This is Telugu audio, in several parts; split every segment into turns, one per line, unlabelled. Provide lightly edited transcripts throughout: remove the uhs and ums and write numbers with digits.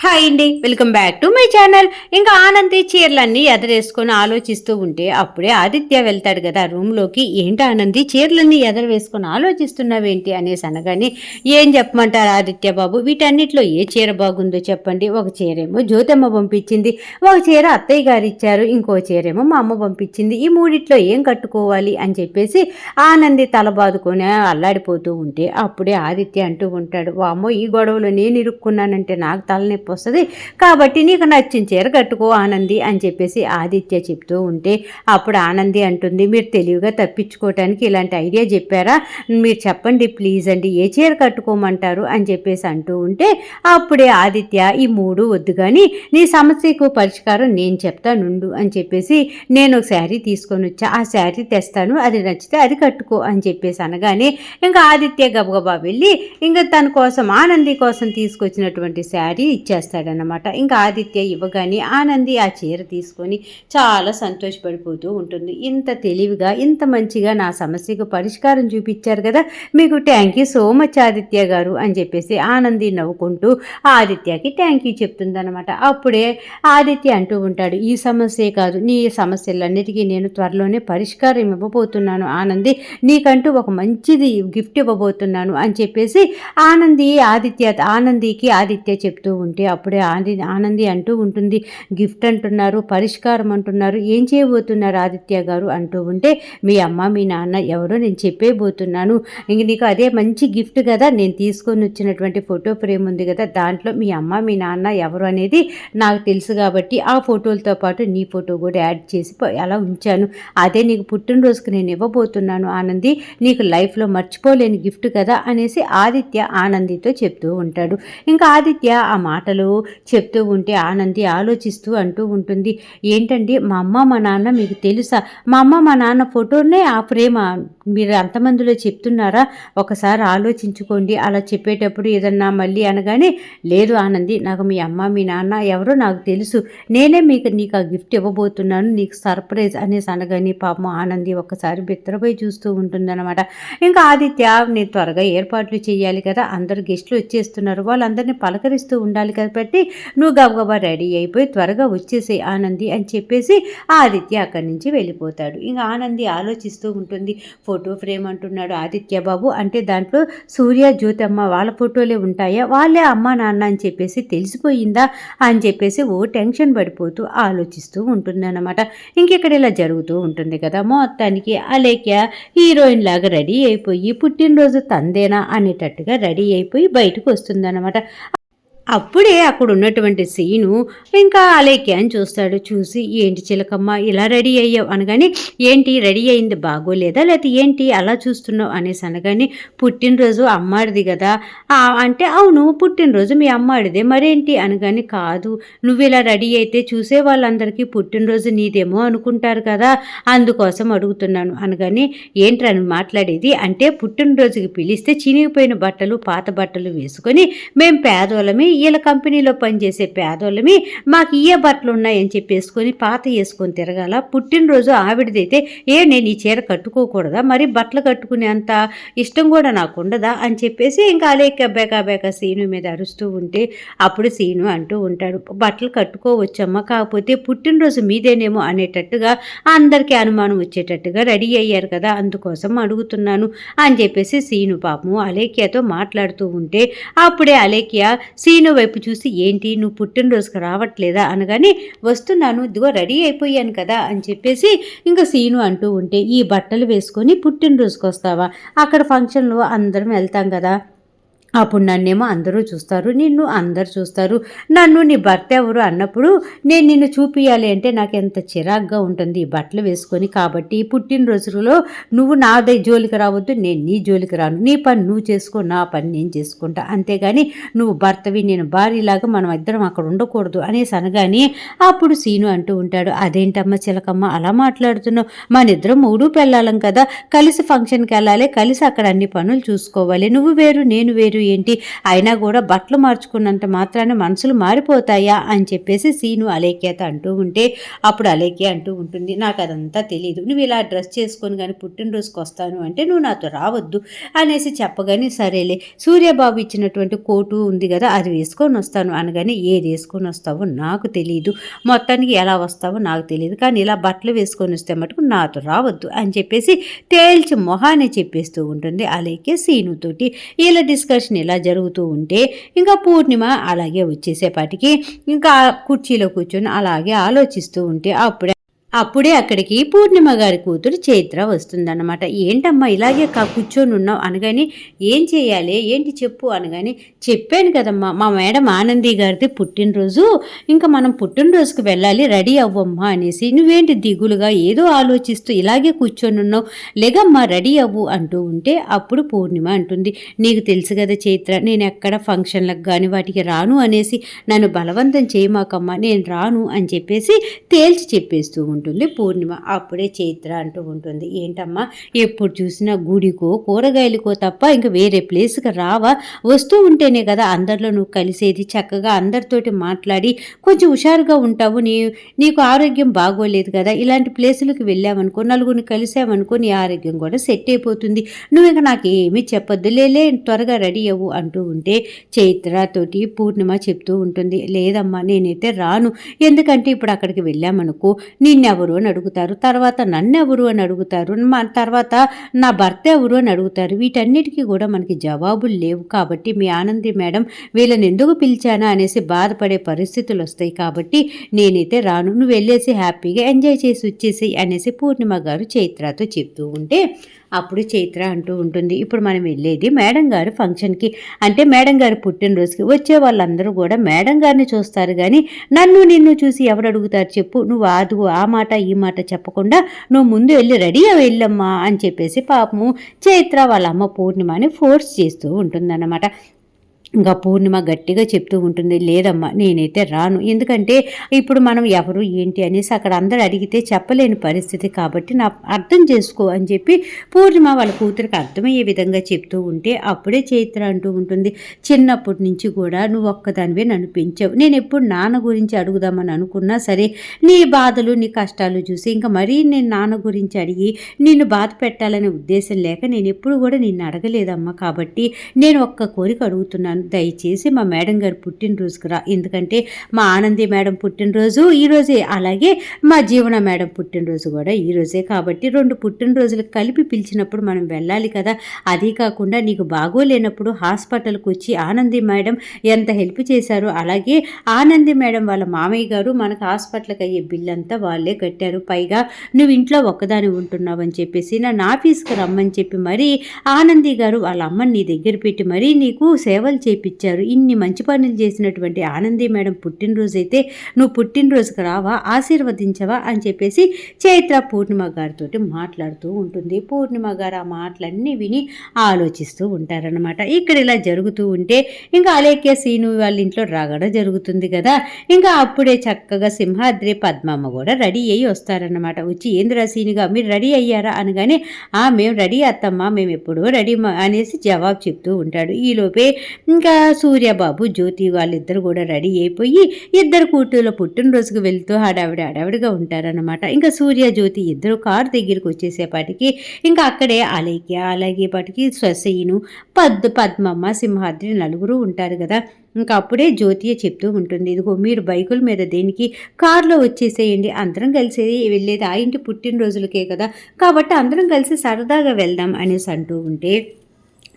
హాయ్ అండి, welcome back to my channel. ఇంకా ఆనంది చీరలన్నీ ఎదరేసుకొని ఆలోచిస్తూ ఉంటే అప్పుడే ఆదిత్య వెళ్తాడు కదా రూమ్లోకి. ఏంటి ఆనంది చీరలన్నీ ఎదర వేసుకొని ఆలోచిస్తున్నావేంటి అనేసి అనగానే, ఏం చెప్పమంటారు ఆదిత్య బాబు, వీటన్నిటిలో ఏ చీర బాగుందో చెప్పండి. ఒక చీరేమో జ్యోతమ్మ పంపించింది, ఒక చీర అత్తయ్య గారు ఇచ్చారు, ఇంకో చీరేమో మా అమ్మ పంపించింది. ఈ మూడిట్లో ఏం కట్టుకోవాలి అని చెప్పేసి ఆనంది తల బాదుకొని అల్లాడిపోతూ ఉంటే అప్పుడే ఆదిత్య అంటూ ఉంటాడు, వామ్మో ఈ గొడవలో నేను ఇరుక్కున్నానంటే నాకు తలనొప్పి వస్తుంది, కాబట్టి నీకు నచ్చిన చీర కట్టుకో ఆనంది అని చెప్పేసి ఆదిత్య చెప్తూ ఉంటే అప్పుడు ఆనంది అంటుంది, మీరు తెలివిగా తప్పించుకోవటానికి ఇలాంటి ఐడియా చెప్పారా, మీరు చెప్పండి ప్లీజ్ అండి, ఏ చీర కట్టుకోమంటారు అని చెప్పేసి అంటూ ఉంటే అప్పుడే ఆదిత్య, ఈ మూడు వద్దు కానీ నీ సమస్యకు పరిష్కారం నేను చెప్తానుండు అని చెప్పేసి నేను ఒక శారీ తీసుకొని వచ్చా, ఆ శారీ తెస్తాను, అది నచ్చితే అది కట్టుకో అని చెప్పేసి అనగానే ఇంకా ఆదిత్య గబగబా వెళ్ళి ఇంకా తన కోసం ఆనంది కోసం తీసుకొచ్చినటువంటి శారీ ఇచ్చేస్తాడనమాట. ఇంకా ఆదిత్య ఇవ్వగానే ఆనంది ఆ చీర తీసుకొని చాలా సంతోషపడిపోతూ ఉంటుంది. ఇంత తెలివిగా ఇంత మంచిగా నా సమస్యకు పరిష్కారం చూపించారు కదా, మీకు thank you so much Aditya గారు అని చెప్పేసి ఆనంది నవ్వుకుంటూ ఆదిత్యకి థ్యాంక్ యూ చెప్తుందనమాట. అప్పుడే ఆదిత్య అంటూ ఉంటాడు, ఈ సమస్యే కాదు నీ సమస్యలన్నిటికీ నేను త్వరలోనే పరిష్కారం ఇవ్వబోతున్నాను ఆనంది, నీకంటూ ఒక మంచిది గిఫ్ట్ ఇవ్వబోతున్నాను అని చెప్పేసి ఆనందికి ఆదిత్య చెప్తూ ఉంటే అప్పుడే ఆనంది అంటూ ఉంటుంది, గిఫ్ట్ అంటున్నారు, పరిష్కారం అంటున్నారు, ఏం చేయబోతున్నారు ఆదిత్య గారు అంటూ ఉంటే మీ అమ్మ మీ నాన్న ఎవరో నేను చెప్పేయబోతున్నాను, ఇంక నీకు అదే మంచి గిఫ్ట్ కదా, నేను తీసుకొని వచ్చినటువంటి ఫోటో ఫ్రేమ్ ఉంది కదా, దాంట్లో మీ అమ్మ మీ నాన్న ఎవరు అనేది నాకు తెలుసు కాబట్టి ఆ ఫోటోలతో పాటు నీ ఫోటో కూడా యాడ్ చేసి అలా ఉంచాను, అదే నీకు పుట్టినరోజుకి నేను ఇవ్వబోతున్నాను ఆనంది, నీకు లైఫ్లో మర్చిపోలేని గిఫ్ట్ కదా అనేసి ఆదిత్య ఆనందితో చెప్తూ ఉంటాడు. ఇంకా ఆదిత్య ఆ మాటలు చెప్తూ ఉంటే ఆనంది ఆలోచిస్తూ అంటూ ఉంటుంది, ఏంటండి మా అమ్మ మా నాన్న మీకు తెలుసా, మా అమ్మ మా నాన్న ఫోటోనే ఆ ఫ్రేమ్ మీరు అంతమందిలో చెప్తున్నారా, ఒకసారి ఆలోచించుకోండి, అలా చెప్పేటప్పుడు ఏదన్నా మళ్ళీ అనగానే లేదు ఆనంది, నాకు మీ అమ్మ మీ నాన్న ఎవరో నాకు తెలుసు, నేనే నీకు ఆ గిఫ్ట్ ఇవ్వబోతున్నాను, నీకు సర్ప్రైజ్ అనేసి అనగానే పాపం ఆనంది ఒక్కసారి బిత్తరపోయి చూస్తూ ఉంటుందన్నమాట. ఇంకా ఆదిత్య నేను త్వరగా ఏర్పాట్లు చేయాలి కదా, అందరు గెస్టులు వచ్చేస్తున్నారు, వాళ్ళందరినీ పలకరిస్తూ ఉండాలి కాబట్టి నువ్వు గబగబా రెడీ అయిపోయి త్వరగా వచ్చేసే ఆనంది అని చెప్పేసి ఆదిత్య అక్కడి నుంచి వెళ్ళిపోతాడు. ఇంకా ఆనంది ఆలోచిస్తూ ఉంటుంది, ఫోటో ఫ్రేమ్ అంటున్నాడు ఆదిత్య బాబు, అంటే దాంట్లో సూర్య జ్యోతమ్మ వాళ్ళ ఫోటోలే ఉంటాయా, వాళ్ళే అమ్మ నాన్న అని చెప్పేసి తెలిసిపోయిందా అని చెప్పేసి ఓ టెన్షన్ పడిపోతూ ఆలోచిస్తూ ఉంటుందన్నమాట. ఇంకెక్కడ ఇలా జరుగుతూ ఉంటుంది కదా, మొత్తానికి అలేఖ్య హీరోయిన్ లాగా రెడీ అయిపోయి పుట్టినరోజు తందేనా అనేటట్టుగా రెడీ అయిపోయి బయటకు వస్తుందన్నమాట. అప్పుడే అక్కడ ఉన్నటువంటి సీను ఇంకా అలేఖ్య అని చూస్తాడు. చూసి ఏంటి చిలకమ్మ ఇలా రెడీ అయ్యావు అనగానే, ఏంటి రెడీ అయింది బాగోలేదా లేకపోతే ఏంటి అలా చూస్తున్నావు అనేసి అనగానే, పుట్టినరోజు అమ్మాడిది కదా అంటే అవును పుట్టినరోజు మీ అమ్మాడిదే మరేంటి అనగానే, కాదు నువ్వు ఇలా రెడీ అయితే చూసే వాళ్ళందరికీ పుట్టినరోజు నీదేమో అనుకుంటారు కదా, అందుకోసం అడుగుతున్నాను అనగానే, ఏంట్రా నువ్వు మాట్లాడేది, అంటే పుట్టినరోజుకి పిలిస్తే చినిగిపోయిన బట్టలు పాత బట్టలు వేసుకొని మేము పేదోళ్ళమి, వీళ్ళ కంపెనీలో పనిచేసే పేదోళ్ళమి, మాకు ఇయ్యే బట్టలు ఉన్నాయని చెప్పేసుకొని పాత వేసుకొని తిరగాల, పుట్టినరోజు ఆవిడదైతే నేను ఈ చీర కట్టుకోకూడదా, మరి బట్టలు కట్టుకునే అంత ఇష్టం కూడా నాకు ఉండదా అని చెప్పేసి ఇంకా అలేక బేకా సీను మీద అరుస్తూ ఉంటే అప్పుడు సీను అంటూ ఉంటాడు, బట్టలు కట్టుకోవచ్చమ్మా, కాకపోతే పుట్టినరోజు మీదేనేమో అనేటట్టుగా అందరికీ అనుమానం వచ్చేటట్టుగా రెడీ అయ్యారు కదా, అందుకోసం అడుగుతున్నాను అని చెప్పేసి సీను పాపము అలేఖ్యతో మాట్లాడుతూ ఉంటే అప్పుడే అలేఖ్య సీను వైపు చూసి, ఏంటి నువ్వు పుట్టినరోజుకి రావట్లేదా అనగానే, వస్తున్నాను ఇదిగో రెడీ అయిపోయాను కదా అని చెప్పేసి ఇంకా సీను అంటూ ఉంటే, ఈ బట్టలు వేసుకొని పుట్టినరోజుకి వస్తావా, అక్కడ ఫంక్షన్లో అందరం వెళ్తాం కదా, అప్పుడు నన్నేమో అందరూ చూస్తారు, నిన్ను అందరు చూస్తారు, నన్ను నీ భర్త ఎవరు అన్నప్పుడు నేను నిన్ను చూపించాలి అంటే నాకు ఎంత చిరాగ్గా ఉంటుంది ఈ బట్టలు వేసుకొని, కాబట్టి పుట్టినరోజులలో నువ్వు నా జోలికి రావద్దు, నేను నీ జోలికి రాను, నీ పని నువ్వు చేసుకో, నా పని నేను చేసుకుంటా, అంతేగాని నువ్వు భర్తవి నేను భార్యలాగా మనం ఇద్దరం అక్కడ ఉండకూడదు అనేసి అనగానే అప్పుడు సీను అంటూ ఉంటాడు, అదేంటమ్మ చిలకమ్మ అలా మాట్లాడుతున్నావు, మన ఇద్దరం మూడు పెళ్ళాలం కదా, కలిసి ఫంక్షన్కి వెళ్ళాలి, కలిసి అక్కడ అన్ని పనులు చూసుకోవాలి, నువ్వు వేరు నేను వేరు ఏంటి, అయినా కూడా బట్టలు మార్చుకున్నంత మాత్రాన మనసులు మారిపోతాయా అని చెప్పేసి సీను అలేఖ్యత అంటూ ఉంటే అప్పుడు అలేఖ్య అంటూ ఉంటుంది, నాకు అదంతా తెలియదు, నువ్వు ఇలా డ్రెస్ చేసుకొని కానీ పుట్టినరోజుకి వస్తాను అంటే నువ్వు నాతో రావద్దు అనేసి చెప్పగానే సరేలే సూర్యబాబు ఇచ్చినటువంటి కోటు ఉంది కదా అది వేసుకొని వస్తాను అనగానే ఏది వేసుకొని వస్తావో నాకు తెలియదు, మొత్తానికి ఎలా వస్తావో నాకు తెలియదు, కానీ ఇలా బట్టలు వేసుకొని వస్తే మటుకు నాతో రావద్దు అని చెప్పేసి తేల్చి మొహాన్ని చెప్పేస్తూ ఉంటుంది అలేఖ్య సీనుతోటి. ఇలా డిస్కషన్ ఇలా జరుగుతూ ఉంటే ఇంకా పూర్ణిమ అలాగే వచ్చేసేపాటికి ఇంకా కుర్చీలో కూర్చొని అలాగే ఆలోచిస్తూ ఉంటే అప్పుడే అక్కడికి పూర్ణిమ గారి కూతురు చైత్ర వస్తుందన్నమాట. ఏంటమ్మా ఇలాగే కూర్చొని ఉన్నావు అనగానే ఏం చేయాలి ఏంటి చెప్పు అనగానే చెప్పాను కదమ్మా మా మేడం ఆనంది గారిది పుట్టినరోజు, ఇంకా మనం పుట్టినరోజుకి వెళ్ళాలి రెడీ అవ్వమ్మా అనేసి, నువ్వేంటి దిగులుగా ఏదో ఆలోచిస్తూ ఇలాగే కూర్చొని ఉన్నావు, లేగమ్మా రెడీ అవ్వు అంటూ ఉంటే అప్పుడు పూర్ణిమ అంటుంది, నీకు తెలుసు కదా చైత్ర నేను ఎక్కడ ఫంక్షన్లకు కానీ వాటికి రాను అనేసి నన్ను బలవంతం చేయమాకమ్మా నేను రాను అని చెప్పేసి తేల్చి చెప్పేస్తూ ఉంటుంది పూర్ణిమ. అప్పుడే చైత్ర అంటూ ఉంటుంది, ఏంటమ్మా ఎప్పుడు చూసినా గుడికో కూరగాయలకో తప్ప ఇంకా వేరే ప్లేస్కి రావా, వస్తూ ఉంటేనే కదా అందరిలో నువ్వు కలిసేది, చక్కగా అందరితోటి మాట్లాడి కొంచెం హుషారుగా ఉంటావు, నీకు ఆరోగ్యం బాగోలేదు కదా, ఇలాంటి ప్లేసులకు వెళ్ళామనుకో నలుగురిని కలిసామనుకో నీ ఆరోగ్యం కూడా సెట్ అయిపోతుంది, నువ్వు ఇంకా నాకు ఏమీ చెప్పొద్దు లేలే త్వరగా రెడీ అవ్వు అంటూ ఉంటే చైత్రతోటి పూర్ణిమ చెప్తూ ఉంటుంది, లేదమ్మా నేనైతే రాను, ఎందుకంటే ఇప్పుడు అక్కడికి వెళ్ళామనుకో నిన్నెవరు అని అడుగుతారు, తర్వాత నన్నెవరు అని అడుగుతారు, తర్వాత నా భర్త ఎవరు అని అడుగుతారు, వీటన్నిటికీ కూడా మనకి జవాబులు లేవు, కాబట్టి మీ ఆనంది మేడం వీళ్ళని ఎందుకు పిలిచానా అనేసి బాధపడే పరిస్థితులు వస్తాయి, కాబట్టి నేనైతే రాను, నువ్వు వెళ్ళేసి హ్యాపీగా ఎంజాయ్ చేసి వచ్చేసి అనేసి పూర్ణిమ గారు చైత్రతో చెప్తూ ఉంటే అప్పుడు చైత్ర అంటూ ఉంటుంది, ఇప్పుడు మనం వెళ్ళేది మేడం గారు ఫంక్షన్కి, అంటే మేడం గారు పుట్టినరోజుకి వచ్చే వాళ్ళందరూ కూడా మేడం గారిని చూస్తారు కానీ నిన్ను చూసి ఎవరు అడుగుతారు చెప్పు, నువ్వు ఆ మాట ఈ మాట చెప్పకుండా నువ్వు ముందు వెళ్ళి రెడీ వెళ్ళమ్మా అని చెప్పేసి పాపము చైత్ర వాళ్ళ అమ్మ పూర్ణిమని ఫోర్స్ చేస్తూ ఉంటుందన్నమాట. ఇంకా పూర్ణిమ గట్టిగా చెప్తూ ఉంటుంది, లేదమ్మా నేనైతే రాను, ఎందుకంటే ఇప్పుడు మనం ఎవరు ఏంటి అనేసి అక్కడ అందరు అడిగితే చెప్పలేని పరిస్థితి, కాబట్టి నా అర్థం చేసుకో అని చెప్పి పూర్ణిమ వాళ్ళ కూతురికి అర్థమయ్యే విధంగా చెప్తూ ఉంటే అప్పుడే చైత్ర అంటూ ఉంటుంది, చిన్నప్పటి నుంచి కూడా నువ్వు ఒక్కదానివే నన్ను పెంచావు, నేను ఎప్పుడు నాన్న గురించి అడుగుదామని అనుకున్నా సరే నీ బాధలు నీ కష్టాలు చూసి ఇంకా మరీ నేను నాన్న గురించి అడిగి నిన్ను బాధ పెట్టాలనే ఉద్దేశం లేక నేను ఎప్పుడు కూడా నిన్ను అడగలేదమ్మా, కాబట్టి నేను ఒక్క కోరిక అడుగుతున్నాను, దయచేసి మా మేడం గారు పుట్టినరోజుకు రా, ఎందుకంటే మా ఆనంది మేడం పుట్టినరోజు ఈరోజే, అలాగే మా జీవన మేడం పుట్టినరోజు కూడా ఈరోజే, కాబట్టి 2 పుట్టినరోజులకు కలిపి పిలిచినప్పుడు మనం వెళ్ళాలి కదా, అదీ కాకుండా నీకు బాగోలేనప్పుడు హాస్పిటల్కి వచ్చి ఆనంది మేడం ఎంత హెల్ప్ చేశారో, అలాగే ఆనంది మేడం వాళ్ళ మామయ్య గారు మనకు హాస్పిటల్కి అయ్యే బిల్ అంతా వాళ్ళే కట్టారు, పైగా నువ్వు ఇంట్లో ఒక్కదాని ఉంటున్నావు అని చెప్పేసి నన్ను ఆఫీస్కి రమ్మని చెప్పి మరీ ఆనంది గారు వాళ్ళ అమ్మని నీ దగ్గర పెట్టి మరీ నీకు సేవలు చేపించారు, ఇన్ని మంచి పనులు చేసినటువంటి ఆనంది మేడం పుట్టినరోజు అయితే నువ్వు పుట్టినరోజుకి రావా, ఆశీర్వదించవా అని చెప్పేసి చైత్ర పూర్ణిమ గారితో మాట్లాడుతూ ఉంటుంది. పూర్ణిమ గారు ఆ మాటలన్నీ విని ఆలోచిస్తూ ఉంటారనమాట. ఇక్కడ ఇలా జరుగుతూ ఉంటే ఇంకా అలేఖ్య సీను వాళ్ళ ఇంట్లో రగడ జరుగుతుంది కదా, ఇంకా అప్పుడే చక్కగా సింహాద్రి పద్మమ్మ కూడా రెడీ అయ్యి వస్తారనమాట. వచ్చి ఏందిరా సీనుగా మీరు రెడీ అయ్యారా అనగానే మేము రెడీ అత్తమ్మా మేము ఎప్పుడో రెడీ అనేసి జవాబు చెప్తూ ఉంటాడు. ఈలోపే ఇంకా సూర్యబాబు జ్యోతి వాళ్ళిద్దరు కూడా రెడీ అయిపోయి ఇద్దరు కూతుళ్ళ పుట్టినరోజుకు వెళ్తూ హడావిడిగా ఉంటారనమాట. ఇంకా సూర్య జ్యోతి ఇద్దరు కారు దగ్గరికి వచ్చేసేపాటికి ఇంకా అక్కడే అలేఖ్య అలాగేపాటికి సీను పద్మమ్మ సింహాద్రి నలుగురు ఉంటారు కదా. ఇంకా అప్పుడే జ్యోతియ చెప్తూ ఉంటుంది, ఇదిగో మీరు బైకుల మీద దేనికి కారులో వచ్చేసేయండి, అందరం కలిసి వెళ్ళేది ఆ ఇంటి పుట్టినరోజులకే కదా, కాబట్టి అందరం కలిసి సరదాగా వెళ్దాం అనేసి అంటూ ఉంటే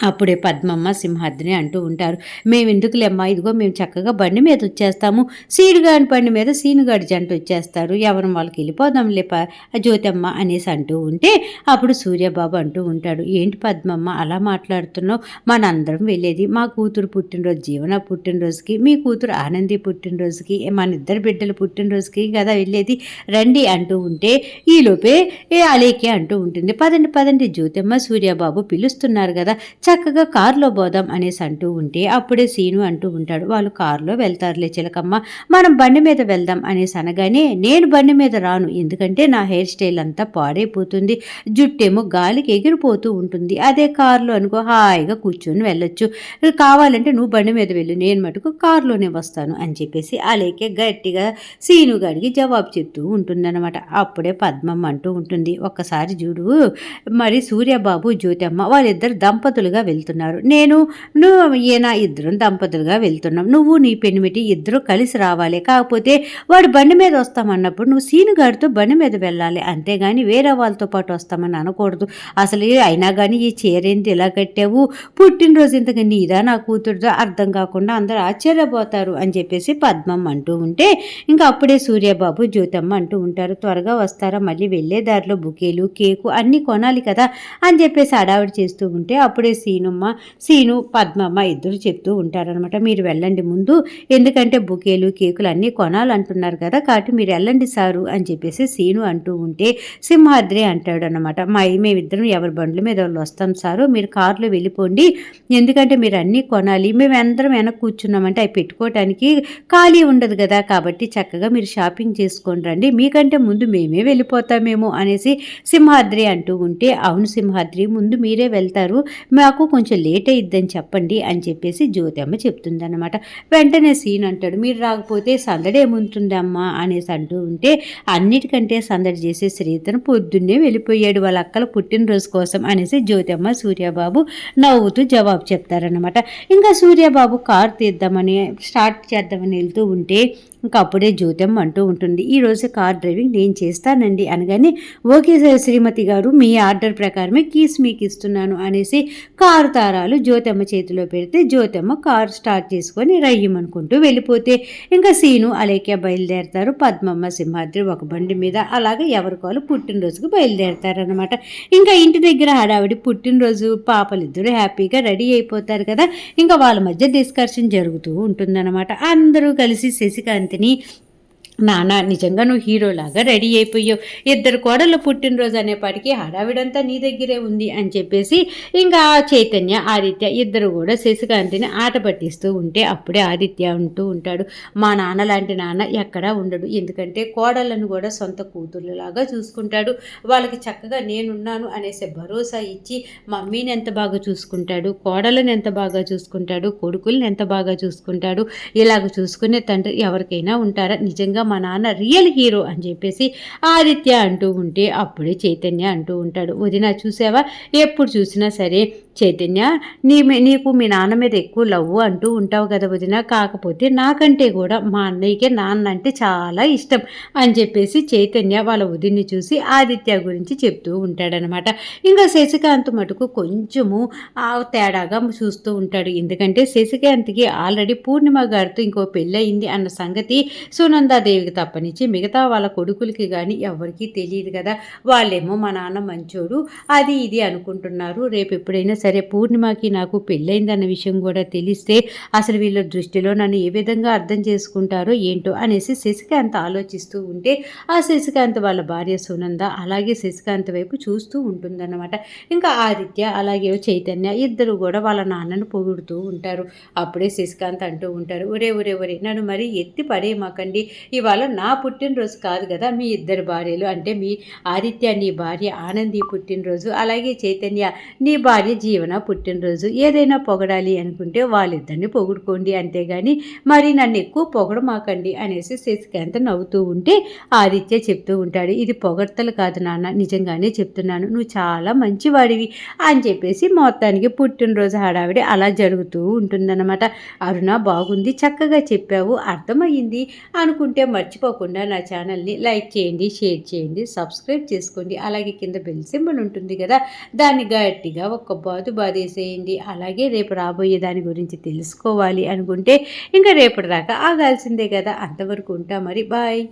అప్పుడే పద్మమ్మ సింహాద్రిని అంటూ ఉంటారు, మేము ఎందుకులేమ్మా ఇదిగో మేము చక్కగా బండి మీద వచ్చేస్తాము, సీనుగాడి బండి మీద సీనుగాడి జంట వచ్చేస్తారు, ఎవరు వాళ్ళకి వెళ్ళిపోదాంలే జ్యోతమ్మ అనేసి అంటూ ఉంటే అప్పుడు సూర్యబాబు అంటూ ఉంటాడు, ఏంటి పద్మమ్మ అలా మాట్లాడుతున్నావు, మనందరం వెళ్ళేది మా కూతురు పుట్టినరోజు జీవన పుట్టినరోజుకి, మీ కూతురు ఆనంది పుట్టినరోజుకి, మన ఇద్దరు బిడ్డల పుట్టినరోజుకి కదా వెళ్ళేది, రండి అంటూ ఉంటే ఈలోపే అలేఖ్య అంటూ ఉంటుంది, పదండి జ్యోతమ్మ సూర్యబాబు పిలుస్తున్నారు కదా, చక్కగా కారులో పోదాం అనేసి అంటూ ఉంటే అప్పుడే సీను అంటూ ఉంటాడు, వాళ్ళు కారులో వెళ్తారులే చిలకమ్మ, మనం బండి మీద వెళ్దాం అనేసి అనగానే, నేను బండి మీద రాను, ఎందుకంటే నా హెయిర్ స్టైల్ అంతా పాడైపోతుంది, జుట్టేమో గాలికి ఎగిరిపోతూ ఉంటుంది, అదే కారులో అనుకో హాయిగా కూర్చొని వెళ్ళొచ్చు, కావాలంటే నువ్వు బండి మీద వెళ్ళు, నేను మటుకు కారులోనే వస్తాను అని చెప్పేసి అలేకే గట్టిగా సీను గడికి జవాబు చెప్తూ ఉంటుందన్నమాట. అప్పుడే పద్మమ్మ అంటూ ఉంటుంది, ఒక్కసారి చూడు, మరి సూర్యబాబు జ్యోతమ్మ వాళ్ళిద్దరు దంపతులుగా వెళ్తున్నారు, నువ్వు ఈయన ఇద్దరం దంపతులుగా వెళ్తున్నాం, నువ్వు నీ పెనిమిటి ఇద్దరు కలిసి రావాలి, కాకపోతే వాడు బండి మీద వస్తామన్నప్పుడు నువ్వు సీను గారితో బండి మీద వెళ్ళాలి, అంతేగాని వేరే వాళ్ళతో పాటు వస్తామని అనకూడదు, అసలు అయినా కానీ ఈ చీరేంటి ఇలా కట్టావు, పుట్టినరోజు ఇంతగా నీదా నా కూతురుదో అర్థం కాకుండా అందరూ ఆశ్చర్యపోతారు అని చెప్పేసి పద్మమ్మ అంటూ ఉంటే ఇంకా అప్పుడే సూర్యబాబు జ్యోతమ్మ అంటూ ఉంటారు, త్వరగా వస్తారా, మళ్ళీ వెళ్ళే దారిలో బుకేలు కేకు అన్నీ కొనాలి కదా అని చెప్పేసి హడావిడి చేస్తూ ఉంటే అప్పుడే సీను పద్మమ్మ ఇద్దరు చెప్తూ ఉంటారనమాట, మీరు వెళ్ళండి ముందు, ఎందుకంటే బుకేలు కేకులు అన్నీ కొనాలంటున్నారు కదా, కాబట్టి మీరు వెళ్ళండి సారు అని చెప్పేసి సీను అంటూ ఉంటే సింహాద్రి అంటాడు అనమాట, మేమిద్దరం ఎవరి బండ్ల మీద వాళ్ళు వస్తాం సారు, మీరు కారులో వెళ్ళిపోండి, ఎందుకంటే మీరు అన్నీ కొనాలి, మేము అందరం వెనక కూర్చున్నామంటే అవి పెట్టుకోవటానికి ఖాళీ ఉండదు కదా, కాబట్టి చక్కగా మీరు షాపింగ్ చేసుకొని రండి, మీకంటే ముందు మేమే వెళ్ళిపోతామేమో అనేసి సింహాద్రి అంటూ ఉంటే, అవును సింహాద్రి, ముందు మీరే వెళ్తారు, మాకు కొంచెం లేట్ అయ్యిద్దని చెప్పండి అని చెప్పేసి జ్యోతమ్మ చెప్తుందన్నమాట. వెంటనే సీన్ అంటాడు, మీరు రాకపోతే సందడి ఏముంటుందమ్మా అనేసి అంటూ ఉంటే, అన్నిటికంటే సందడి చేసే శ్రీధర్ పొద్దున్నే వెళ్ళిపోయాడు వాళ్ళ అక్కల పుట్టినరోజు కోసం అనేసి జ్యోతమ్మ సూర్యబాబు నవ్వుతూ జవాబు చెప్తారనమాట. ఇంకా సూర్యబాబు కారు తీద్దామని స్టార్ట్ చేద్దామని వెళ్తూ ఉంటే ఇంకా అప్పుడే జ్యోతమ్మ అంటూ ఉంటుంది, ఈరోజు కార్ డ్రైవింగ్ నేను చేస్తానండి అనగానే, ఓకే శ్రీమతి గారు, మీ ఆర్డర్ ప్రకారమే కీస్ మీకు ఇస్తున్నాను అనేసి కారు తారాలు జ్యోతమ్మ చేతిలో పెడితే జ్యోతమ్మ కారు స్టార్ట్ చేసుకొని రయ్యమనుకుంటూ వెళ్ళిపోతే ఇంకా సీను అలేఖ్య బయలుదేరతారు, పద్మమ్మ సింహాద్రి ఒక బండి మీద, అలాగే ఎవరికోలు పుట్టినరోజుకు బయలుదేరతారనమాట. ఇంకా ఇంటి దగ్గర హడావిడి పుట్టినరోజు పాపలిద్దరూ హ్యాపీగా రెడీ అయిపోతారు కదా, ఇంకా వాళ్ళ మధ్య డిస్కషన్ జరుగుతూ ఉంటుందన్నమాట. అందరూ కలిసి శశికాంత్ని, నాన్న నిజంగా నువ్వు హీరోలాగా రెడీ అయిపోయావు, ఇద్దరు కోడళ్ళ పుట్టినరోజు అనేపాటికి హడావిడంతా నీ దగ్గరే ఉంది అని చెప్పేసి ఇంకా చైతన్య ఆదిత్య ఇద్దరు కూడా శశికాంత్ని ఆట పట్టిస్తూ ఉంటే అప్పుడే ఆదిత్య ఉంటూ ఉంటాడు, మా నాన్న లాంటి నాన్న ఎక్కడా ఉండడు, ఎందుకంటే కోడళ్ళను కూడా సొంత కూతుర్లలాగా చూసుకుంటాడు, వాళ్ళకి చక్కగా నేనున్నాను అనేసి భరోసా ఇచ్చి మమ్మీని ఎంత బాగా చూసుకుంటాడు, కోడళ్ళని ఎంత బాగా చూసుకుంటాడు, కొడుకుల్ని ఎంత బాగా చూసుకుంటాడు, ఇలాగ చూసుకునే తండ్రి ఎవరికైనా ఉంటారా, నిజంగా మా నాన్న రియల్ హీరో అని చెప్పేసి ఆదిత్య అంటూ ఉంటే అప్పుడే చైతన్య అంటూ ఉంటాడు, వదిన చూసావా, ఎప్పుడు చూసినా సరే చైతన్య నీకు మీ నాన్న మీద ఎక్కువ లవ్ అంటూ ఉంటావు కదా వదిన, కాకపోతే నాకంటే కూడా మా అన్నయ్యకే నాన్న అంటే చాలా ఇష్టం అని చెప్పేసి చైతన్య వాళ్ళ వదిన్ని చూసి ఆదిత్య గురించి చెప్తూ ఉంటాడనమాట. ఇంకా శశికాంత్ మటుకు కొంచెము తేడాగా చూస్తూ ఉంటాడు, ఎందుకంటే శశికాంత్కి ఆల్రెడీ పూర్ణిమ గారితో ఇంకో పెళ్ళయింది అన్న సంగతి సునందాదేవికి తప్పనిచ్చి మిగతా వాళ్ళ కొడుకులకి కానీ ఎవరికీ తెలియదు కదా, వాళ్ళేమో మా నాన్న మంచోడు అది ఇది అనుకుంటున్నారు, రేపు ఎప్పుడైనా సరే పూర్ణిమకి నాకు పెళ్ళైందన్న విషయం కూడా తెలిస్తే అసలు వీళ్ళ దృష్టిలో నన్ను ఏ విధంగా అర్థం చేసుకుంటారో ఏంటో అనేసి శశికాంత్ ఆలోచిస్తూ ఉంటే ఆ శశికాంత్ వాళ్ళ భార్య సునంద అలాగే శశికాంత్ వైపు చూస్తూ ఉంటుందన్నమాట. ఇంకా ఆదిత్య అలాగే చైతన్య ఇద్దరు కూడా వాళ్ళ నాన్నను పొగుడుతూ ఉంటారు. అప్పుడే శశికాంత్ అంటూ ఉంటారు, ఒరే ఒరే ఒరే నన్ను మరీ ఎత్తి పడేయమాకండి, ఇవాళ నా పుట్టినరోజు కాదు కదా, మీ ఇద్దరు భార్యలు అంటే మీ ఆదిత్య నీ భార్య ఆనంది పుట్టినరోజు, అలాగే చైతన్య నీ భార్య జీవన పుట్టినరోజు, ఏదైనా పొగడాలి అనుకుంటే వాళ్ళిద్దరిని పొగుడుకోండి, అంతేగాని మరి నన్ను ఎక్కువ పొగడమాకండి అనేసి శశికాంత్ నవ్వుతూ ఉంటే ఆదిత్య చెప్తూ ఉంటాడు, ఇది పొగడ్తలు కాదు నాన్న, నిజంగానే చెప్తున్నాను, నువ్వు చాలా మంచివాడివి అని చెప్పేసి మొత్తానికి పుట్టినరోజు హడావిడి అలా జరుగుతూ ఉంటుందన్నమాట. అరుణ బాగుంది, చక్కగా చెప్పావు, అర్థమయ్యింది అనుకుంటే మర్చిపోకుండా నా ఛానల్ని లైక్ చేయండి, షేర్ చేయండి, సబ్స్క్రైబ్ చేసుకోండి, అలాగే కింద బెల్ సింబల్ ఉంటుంది కదా దాన్ని గట్టిగా ఒక్క బాధేసేయండి. అలాగే రేపు రాబోయే దాని గురించి తెలుసుకోవాలి అనుకుంటే ఇంకా రేపటి దాకా ఆగాల్సిందే కదా, అంతవరకు ఉంటా మరి, బాయ్.